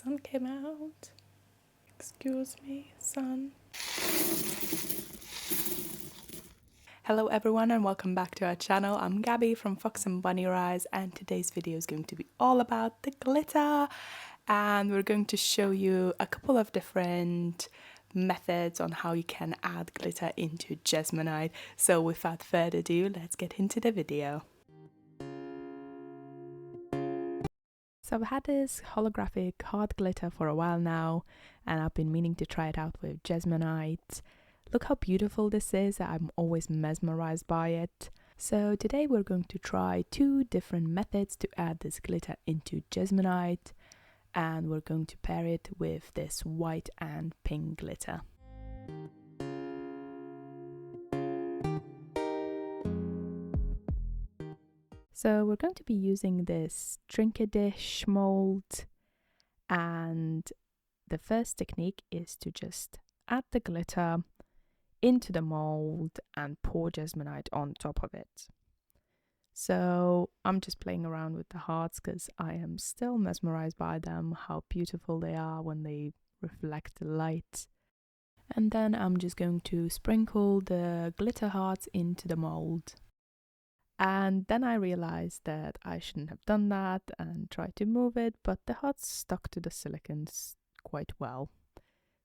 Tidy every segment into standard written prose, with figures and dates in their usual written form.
sun came out. Excuse me, sun. Hello everyone and welcome back to our channel. I'm Gabby from Fox and Bunny Rise, and today's video is going to be all about the glitter, and we're going to show you a couple of different methods on how you can add glitter into Jesmonite. So without further ado, let's get into the video. So I've had this holographic hard glitter for a while now, and I've been meaning to try it out with Jesmonite. Look how beautiful this is. I'm always mesmerized by it. So today we're going to try two different methods to add this glitter into Jesmonite, and we're going to pair it with this white and pink glitter. So we're going to be using this trinket dish mold, and the first technique is to just add the glitter into the mold and pour Jesmonite on top of it. So I'm just playing around with the hearts because I am still mesmerized by them, how beautiful they are when they reflect the light. And then I'm just going to sprinkle the glitter hearts into the mold. And then I realized that I shouldn't have done that and tried to move it, but the hearts stuck to the silicons quite well.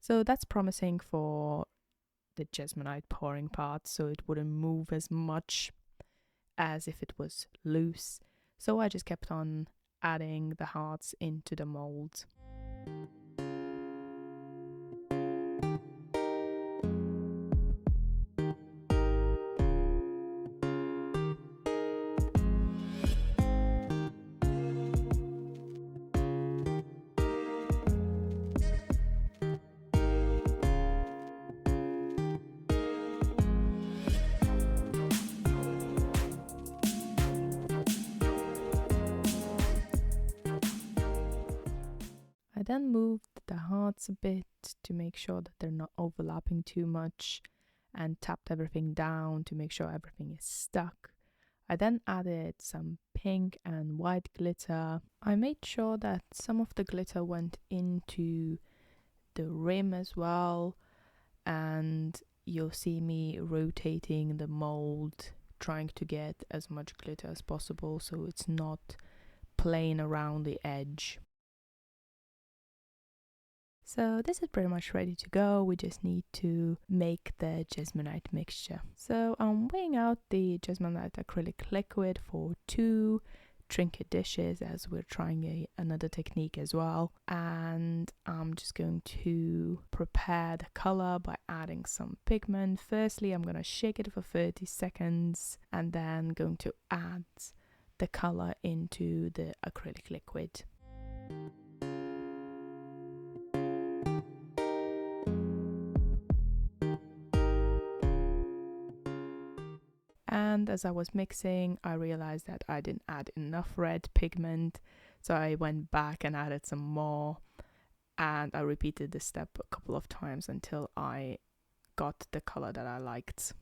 So that's promising for the Jesmonite pouring part, so it wouldn't move as much as if it was loose. So I just kept on adding the hearts into the mold. I then moved the hearts a bit to make sure that they're not overlapping too much, and tapped everything down to make sure everything is stuck. I then added some pink and white glitter. I made sure that some of the glitter went into the rim as well, and you'll see me rotating the mold, trying to get as much glitter as possible so it's not plain around the edge. So this is pretty much ready to go. We just need to make the Jesmonite mixture. So I'm weighing out the Jesmonite acrylic liquid for 2 trinket dishes, as we're trying another technique as well. And I'm just going to prepare the color by adding some pigment. Firstly, I'm going to shake it for 30 seconds and then going to add the color into the acrylic liquid. And as I was mixing, I realized that I didn't add enough red pigment, so I went back and added some more, and I repeated this step a couple of times until I got the color that I liked.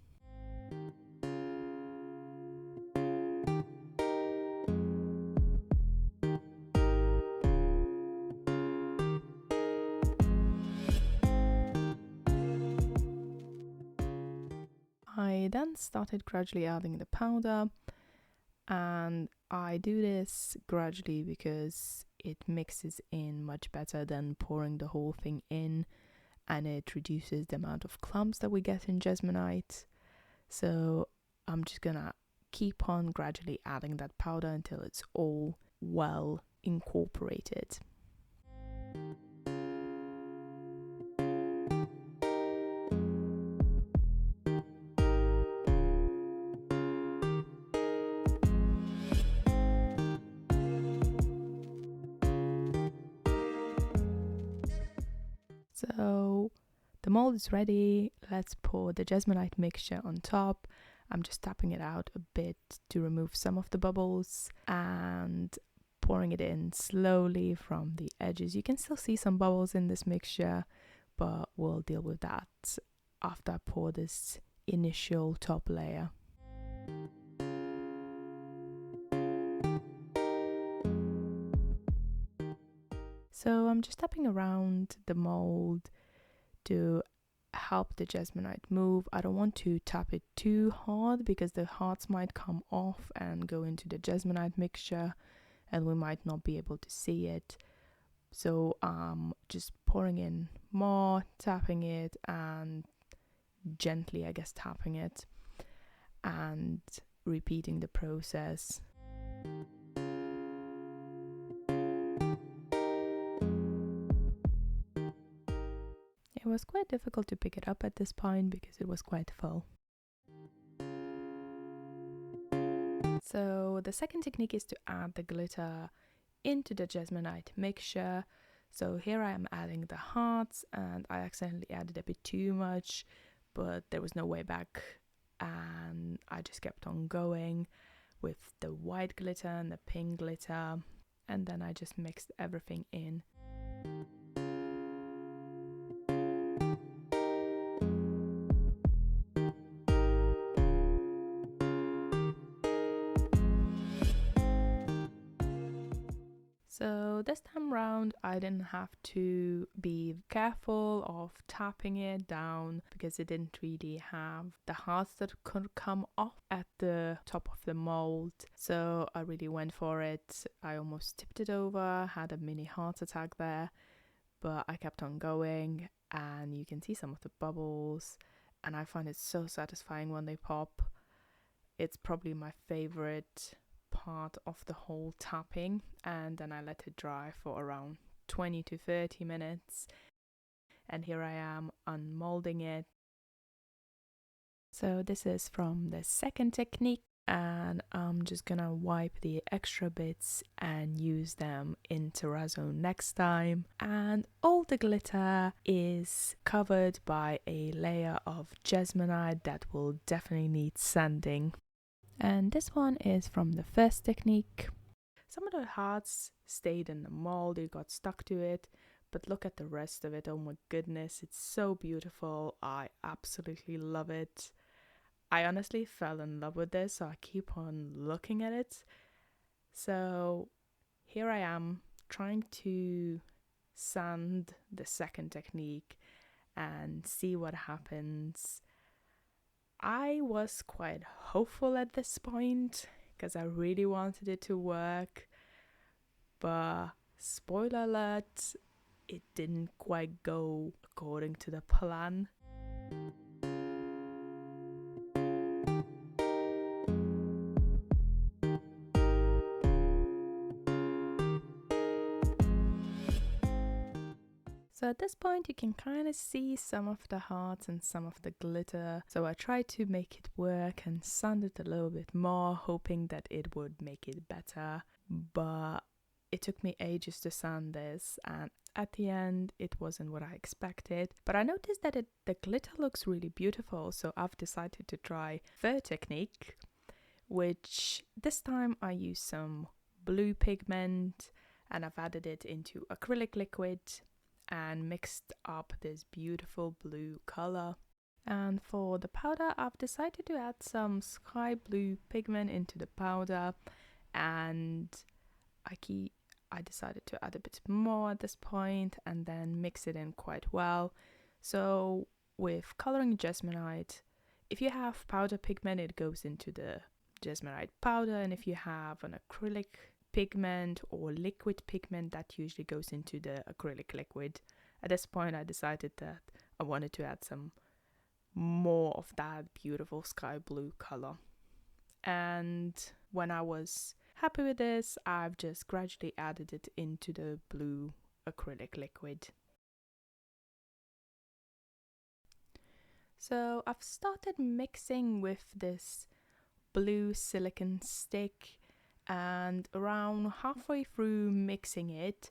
I then started gradually adding the powder, and I do this gradually because it mixes in much better than pouring the whole thing in, and it reduces the amount of clumps that we get in Jesmonite. So I'm just gonna keep on gradually adding that powder until it's all well incorporated. So the mold is ready. Let's pour the Jesmonite mixture on top. I'm just tapping it out a bit to remove some of the bubbles and pouring it in slowly from the edges. You can still see some bubbles in this mixture, but we'll deal with that after I pour this initial top layer. So I'm just tapping around the mold to help the Jesmonite move. I don't want to tap it too hard because the hearts might come off and go into the Jesmonite mixture and we might not be able to see it. So I'm just pouring in more, tapping it and gently, I guess, tapping it and repeating the process. It was quite difficult to pick it up at this point because it was quite full. So the second technique is to add the glitter into the Jesmonite mixture. So here I am adding the hearts and I accidentally added a bit too much, but there was no way back and I just kept on going with the white glitter and the pink glitter, and then I just mixed everything in. So this time round I didn't have to be careful of tapping it down because it didn't really have the hearts that could come off at the top of the mold. So I really went for it. I almost tipped it over, had a mini heart attack there, but I kept on going and you can see some of the bubbles and I find it so satisfying when they pop. It's probably my favorite part of the whole tapping, and then I let it dry for around 20 to 30 minutes and here I am unmolding it. So this is from the second technique and I'm just gonna wipe the extra bits and use them in terrazzo next time. And all the glitter is covered by a layer of Jesmonite that will definitely need sanding. And this one is from the first technique. Some of the hearts stayed in the mold, it got stuck to it, but look at the rest of it. Oh my goodness, it's so beautiful. I absolutely love it. I honestly fell in love with this, so I keep on looking at it. So here I am trying to sand the second technique and see what happens. I was quite hopeful at this point because I really wanted it to work, but spoiler alert, it didn't quite go according to the plan. So at this point you can kind of see some of the hearts and some of the glitter. So I tried to make it work and sand it a little bit more, hoping that it would make it better. But it took me ages to sand this and at the end it wasn't what I expected. But I noticed that the glitter looks really beautiful, so I've decided to try third technique, which this time I used some blue pigment and I've added it into acrylic liquid and mixed up this beautiful blue color. And for the powder I've decided to add some sky blue pigment into the powder, and I decided to add a bit more at this point and then mix it in quite well. So with coloring Jesmonite, if you have powder pigment it goes into the Jesmonite powder, and if you have an acrylic pigment or liquid pigment that usually goes into the acrylic liquid. At this point I decided that I wanted to add some more of that beautiful sky blue color, and when I was happy with this I've just gradually added it into the blue acrylic liquid. So I've started mixing with this blue silicone stick, and around halfway through mixing it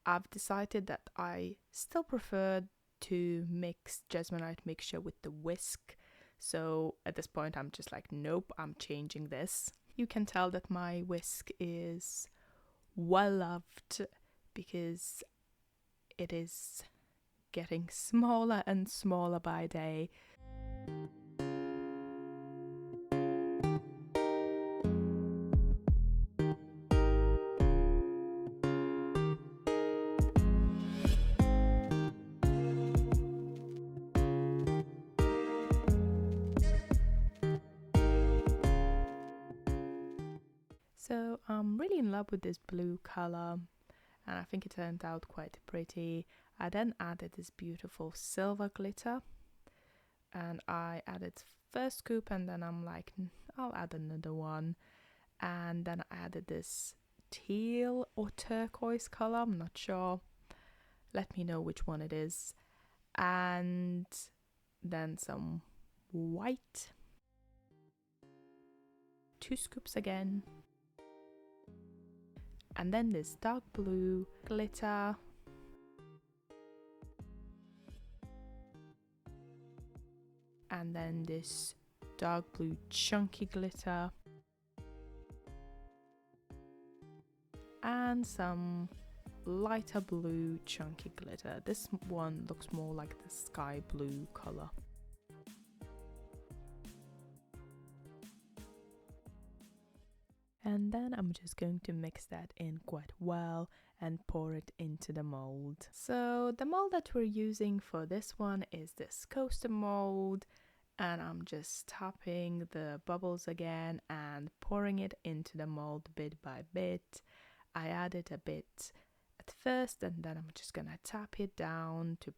I've decided that I still prefer to mix Jesmonite mixture with the whisk. So at this point I'm just like, nope, I'm changing this. You can tell that my whisk is well loved because it is getting smaller and smaller by day. So I'm really in love with this blue color, and I think it turned out quite pretty. I then added this beautiful silver glitter, and I added first scoop, and then I'm like, I'll add another one, and then I added this teal or turquoise color, I'm not sure, let me know which one it is, and then some white, 2 scoops again, and then this dark blue glitter, and then this dark blue chunky glitter, and some lighter blue chunky glitter. This one looks more like the sky blue color. And then I'm just going to mix that in quite well and pour it into the mold. So the mold that we're using for this one is this coaster mold, and I'm just tapping the bubbles again and pouring it into the mold bit by bit. I added a bit at first, and then I'm just gonna tap it down to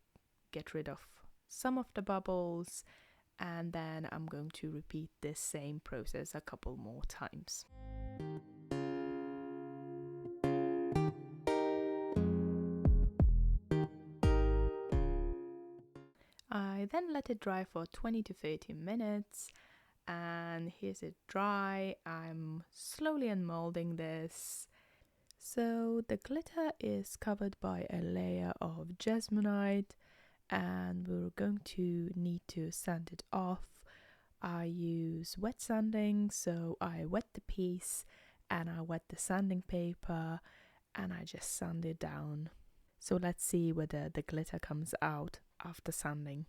get rid of some of the bubbles, and then I'm going to repeat this same process a couple more times. I then let it dry for 20 to 30 minutes, and here's it dry. I'm slowly unmolding this. So the glitter is covered by a layer of Jesmonite, and we're going to need to sand it off. I use wet sanding, so I wet the piece and I wet the sanding paper and I just sand it down. So let's see whether the glitter comes out after sanding.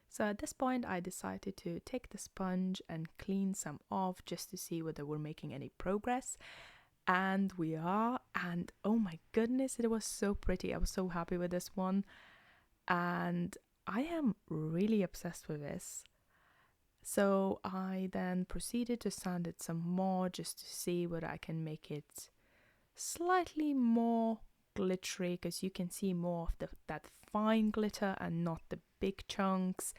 So at this point I decided to take the sponge and clean some off just to see whether we're making any progress. And we are, and oh my goodness, it was so pretty. I was so happy with this one, and I am really obsessed with this. So I then proceeded to sand it some more just to see whether I can make it slightly more glittery, because you can see more of that fine glitter and not the big chunks.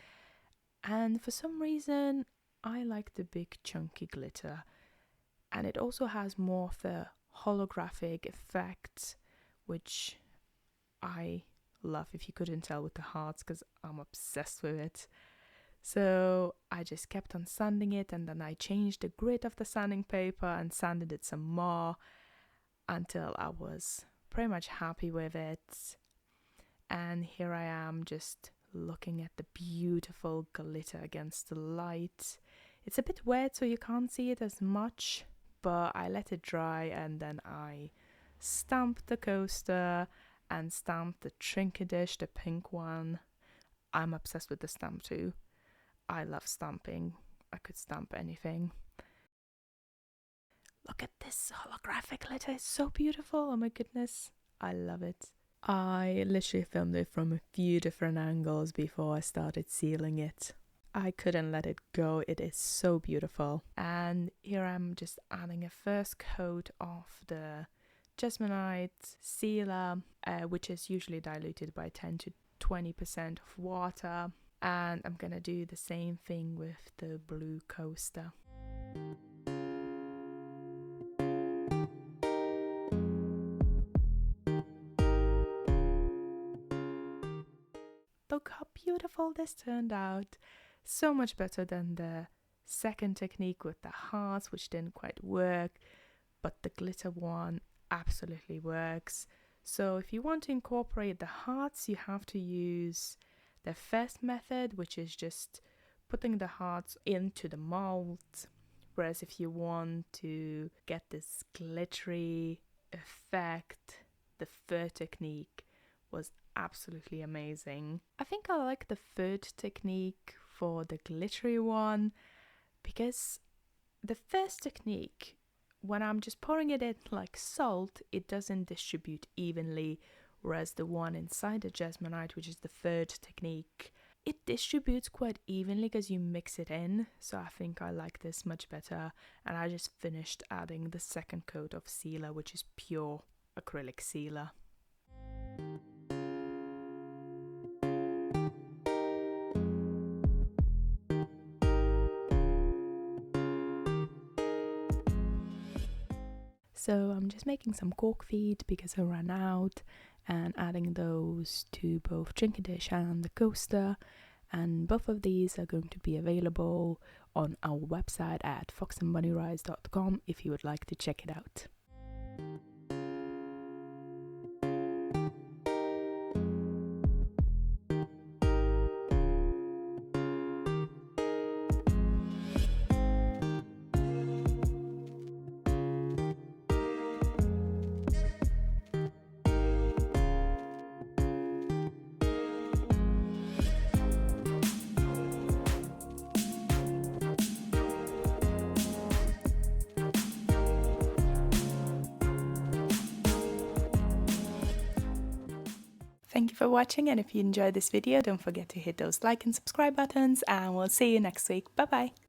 And for some reason I like the big chunky glitter, and it also has more of the holographic effect, which I love, if you couldn't tell with the hearts, because I'm obsessed with it. So I just kept on sanding it, and then I changed the grit of the sanding paper and sanded it some more until I was pretty much happy with it. And here I am just looking at the beautiful glitter against the light. It's a bit wet, so you can't see it as much, but I let it dry, and then I stamped the coaster and stamped the trinket dish, the pink one. I'm obsessed with the stamp too. I love stamping. I could stamp anything. Look at this holographic glitter, it's so beautiful. Oh my goodness, I love it. I literally filmed it from a few different angles before I started sealing it. I couldn't let it go, it is so beautiful. And here I'm just adding a first coat of the Jesmonite sealer, which is usually diluted by 10 to 20% of water. And I'm gonna do the same thing with the blue coaster. Look how beautiful this turned out. So much better than the second technique with the hearts, which didn't quite work, but the glitter one absolutely works. So if you want to incorporate the hearts, you have to use the first method, which is just putting the hearts into the mold. Whereas if you want to get this glittery effect, the third technique, was absolutely amazing. I think I like the third technique for the glittery one, because the first technique, when I'm just pouring it in like salt, it doesn't distribute evenly, whereas the one inside the Jesmonite, which is the third technique, it distributes quite evenly because you mix it in. So I think I like this much better, and I just finished adding the second coat of sealer, which is pure acrylic sealer. So I'm just making some cork feet because I ran out, and adding those to both drinker dish and the coaster, and both of these are going to be available on our website at foxandbunnyrise.com if you would like to check it out. Thank you for watching, and if you enjoyed this video, don't forget to hit those like and subscribe buttons, and we'll see you next week. Bye bye!